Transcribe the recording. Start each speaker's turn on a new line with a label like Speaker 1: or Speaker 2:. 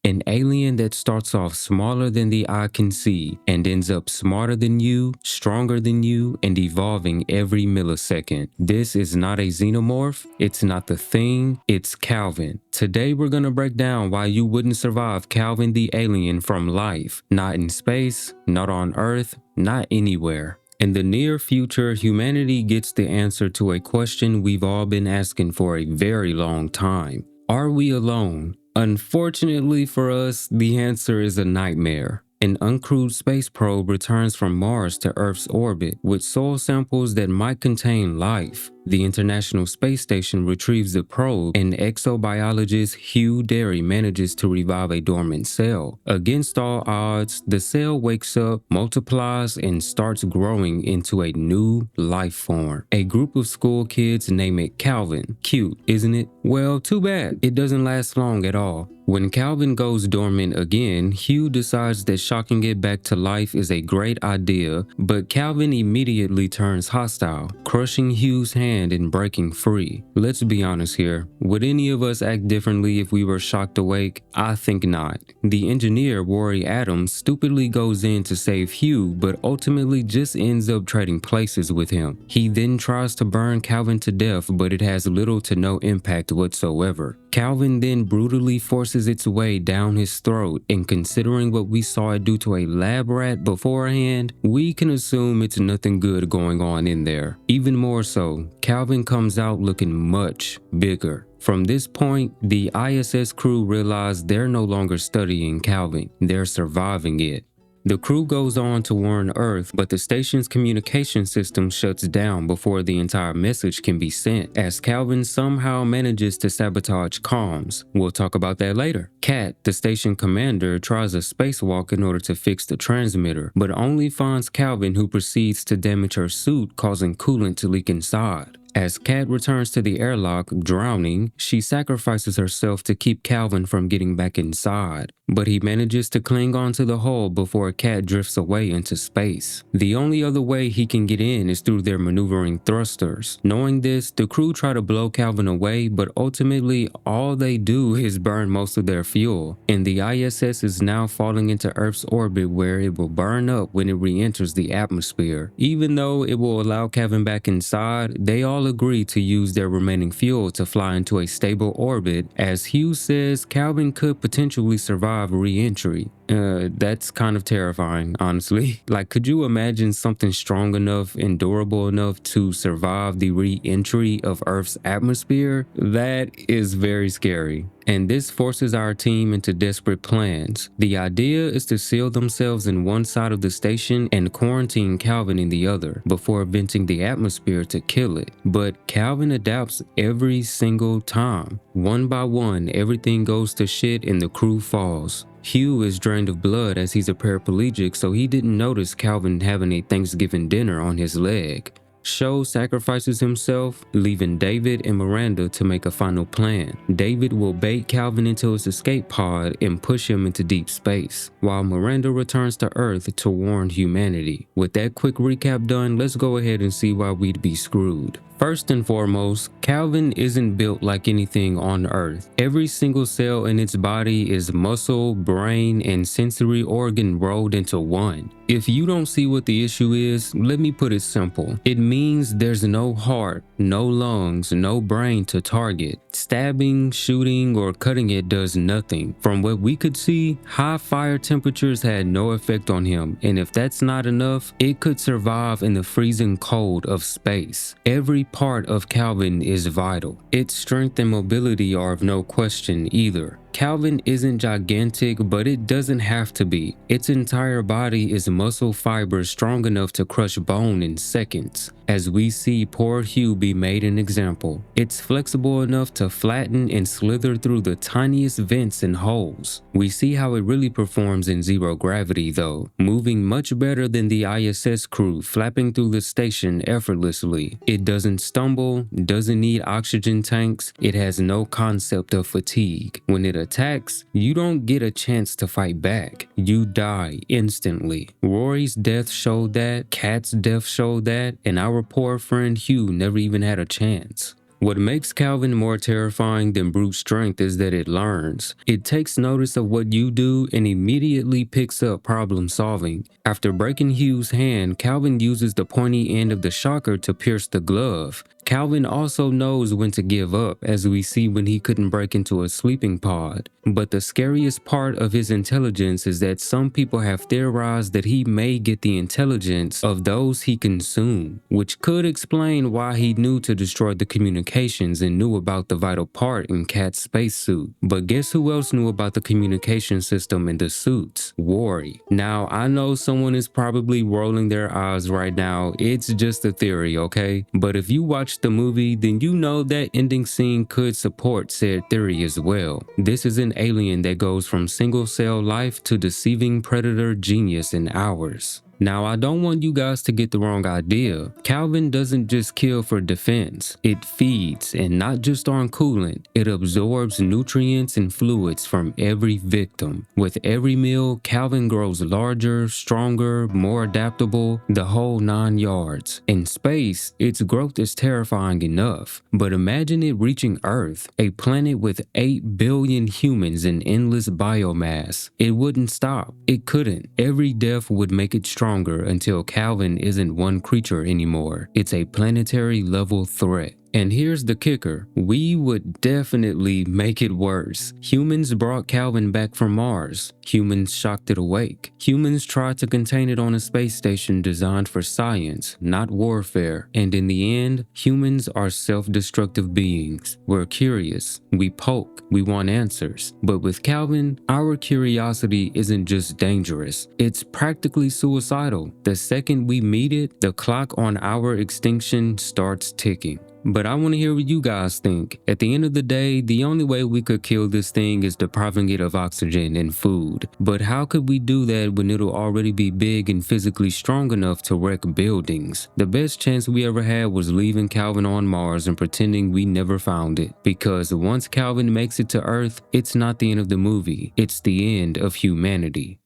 Speaker 1: An alien that starts off smaller than the eye can see and ends up smarter than you, stronger than you, and evolving every millisecond. This is not a xenomorph, it's not the thing, it's Calvin. Today we're gonna break down why you wouldn't survive Calvin the alien from life. Not in space, not on Earth, not anywhere. In the near future, humanity gets the answer to a question we've all been asking for a very long time. Are we alone? Unfortunately for us, the answer is a nightmare. An uncrewed space probe returns from Mars to Earth's orbit with soil samples that might contain life. The International Space Station retrieves the probe, and exobiologist Hugh Derry manages to revive a dormant cell. Against all odds, the cell wakes up, multiplies, and starts growing into a new life form. A group of school kids name it Calvin. Cute, isn't it? Well, too bad. It doesn't last long at all. When Calvin goes dormant again, Hugh decides that shocking it back to life is a great idea, but Calvin immediately turns hostile, crushing Hugh's hand and breaking free. Let's be honest here. Would any of us act differently if we were shocked awake? I think not. The engineer, Rory Adams, stupidly goes in to save Hugh, but ultimately just ends up trading places with him. He then tries to burn Calvin to death, but it has little to no impact whatsoever. Calvin then brutally forces its way down his throat, and considering what we saw it do to a lab rat beforehand, we can assume it's nothing good going on in there. Even more so, Calvin comes out looking much bigger. From this point, the ISS crew realize they're no longer studying Calvin, they're surviving it. The crew goes on to warn Earth, but the station's communication system shuts down before the entire message can be sent, as Calvin somehow manages to sabotage comms. We'll talk about that later. Kat, the station commander, tries a spacewalk in order to fix the transmitter, but only finds Calvin, who proceeds to damage her suit, causing coolant to leak inside. As Kat returns to the airlock, drowning, she sacrifices herself to keep Calvin from getting back inside, but he manages to cling onto the hull before Kat drifts away into space. The only other way he can get in is through their maneuvering thrusters. Knowing this, the crew try to blow Calvin away, but ultimately all they do is burn most of their fuel, and the ISS is now falling into Earth's orbit where it will burn up when it re-enters the atmosphere. Even though it will allow Calvin back inside, they all agree to use their remaining fuel to fly into a stable orbit, as Hugh says Calvin could potentially survive re-entry. That's kind of terrifying, honestly. Like, could you imagine something strong enough and durable enough to survive the re-entry of Earth's atmosphere? That is very scary. And this forces our team into desperate plans. The idea is to seal themselves in one side of the station and quarantine Calvin in the other before venting the atmosphere to kill it. But Calvin adapts every single time. One by one, everything goes to shit and the crew falls. Hugh is drained of blood as he's a paraplegic, so he didn't notice Calvin having a Thanksgiving dinner on his leg. Sho sacrifices himself, leaving David and Miranda to make a final plan. David will bait Calvin into his escape pod and push him into deep space, while Miranda returns to Earth to warn humanity. With that quick recap done, let's go ahead and see why we'd be screwed. First and foremost, Calvin isn't built like anything on Earth. Every single cell in its body is muscle, brain, and sensory organ rolled into one. If you don't see what the issue is, let me put it simple. It means there's no heart, no lungs, no brain to target. Stabbing, shooting, or cutting it does nothing. From what we could see, high fire temperatures had no effect on him, and if that's not enough, it could survive in the freezing cold of space. Every part of Calvin is vital. Its strength and mobility are of no question either. Calvin isn't gigantic, but it doesn't have to be. Its entire body is muscle fibers strong enough to crush bone in seconds. As we see poor Hugh be made an example, it's flexible enough to flatten and slither through the tiniest vents and holes. We see how it really performs in zero gravity though, moving much better than the ISS crew flapping through the station effortlessly. It doesn't stumble, doesn't need oxygen tanks, it has no concept of fatigue. When it attacks, you don't get a chance to fight back. You die instantly. Rory's death showed that, Kat's death showed that, and our poor friend Hugh never even had a chance. What makes Calvin more terrifying than brute strength is that it learns. It takes notice of what you do and immediately picks up problem solving. After breaking Hugh's hand, Calvin uses the pointy end of the shocker to pierce the glove. Calvin also knows when to give up, as we see when he couldn't break into a sleeping pod. But the scariest part of his intelligence is that some people have theorized that he may get the intelligence of those he consumed, which could explain why he knew to destroy the communications and knew about the vital part in Kat's spacesuit. But guess who else knew about the communication system in the suits? Worry. Now, I know someone is probably rolling their eyes right now. It's just a theory, okay? But if you watch the movie, then you know that ending scene could support said theory as well. This is an alien that goes from single cell life to deceiving predator genius in hours. Now, I don't want you guys to get the wrong idea. Calvin doesn't just kill for defense. It feeds, and not just on coolant. It absorbs nutrients and fluids from every victim. With every meal, Calvin grows larger, stronger, more adaptable, the whole 9 yards. In space, its growth is terrifying enough. But imagine it reaching Earth, a planet with 8 billion humans and endless biomass. It wouldn't stop. It couldn't. Every death would make it stronger until Calvin isn't one creature anymore. It's a planetary level threat. And here's the kicker, we would definitely make it worse. Humans brought Calvin back from Mars. Humans shocked it awake. Humans tried to contain it on a space station designed for science, not warfare. And in the end, humans are self-destructive beings. We're curious. We poke. We want answers. But with Calvin, our curiosity isn't just dangerous. It's practically suicidal. The second we meet it, the clock on our extinction starts ticking. But I want to hear what you guys think. At the end of the day, the only way we could kill this thing is depriving it of oxygen and food. But how could we do that when it'll already be big and physically strong enough to wreck buildings? The best chance we ever had was leaving Calvin on Mars and pretending we never found it. Because once Calvin makes it to Earth, it's not the end of the movie. It's the end of humanity.